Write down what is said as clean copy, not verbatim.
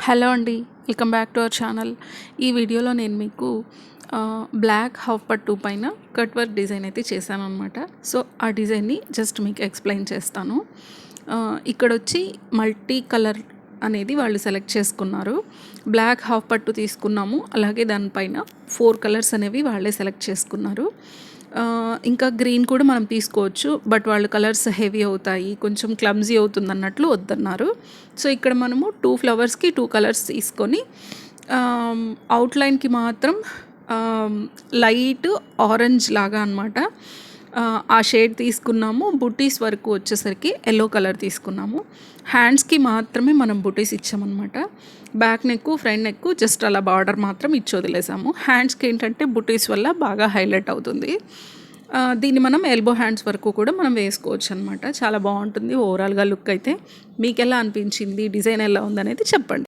Hello అండి, welcome back to our channel. ఈ వీడియోలో నేను మీకు బ్లాక్ హాఫ్ పట్టు పైన కట్ వర్క్ డిజైన్ అయితే చేశాను అనమాట. సో ఆ డిజైన్ని జస్ట్ మీకు ఎక్స్ప్లెయిన్ చేస్తాను. ఇక్కడ వచ్చి మల్టీ కలర్ అనేది వాళ్ళు సెలెక్ట్ చేసుకున్నారు. బ్లాక్ హాఫ్ పట్టు తీసుకున్నాము, అలాగే దానిపైన 4 కలర్స్ అనేవి వాళ్ళే సెలెక్ట్ చేసుకున్నారు. ఇంకా గ్రీన్ కూడా మనం తీసుకోవచ్చు, బట్ వాళ్ళు కలర్స్ హెవీ అవుతాయి, కొంచెం క్లమ్జీ అవుతుంది అన్నట్లు వద్దన్నారు. సో ఇక్కడ మనము 2 ఫ్లవర్స్కి 2 కలర్స్ తీసుకొని అవుట్లైన్కి మాత్రం లైట్ ఆరెంజ్ లాగా అనమాట ఆ షేడ్ తీసుకున్నాము. బుటీస్ వరకు వచ్చేసరికి ఎల్లో కలర్ తీసుకున్నాము. హ్యాండ్స్కి మాత్రమే మనం బుటీస్ ఇచ్చామన్నమాట. Back neck, front neck just అలా బార్డర్ మాత్రం ఇచ్చి వదిలేసాము. హ్యాండ్స్కి ఏంటంటే బుటీస్ వల్ల బాగా హైలైట్ అవుతుంది. దీన్ని మనం ఎల్బో హ్యాండ్స్ వరకు కూడా మనం వేసుకోవచ్చు అనమాట. చాలా బాగుంటుంది ఓవరాల్గా లుక్. అయితే మీకు ఎలా అనిపించింది, డిజైన్ ఎలా ఉందనేది చెప్పండి.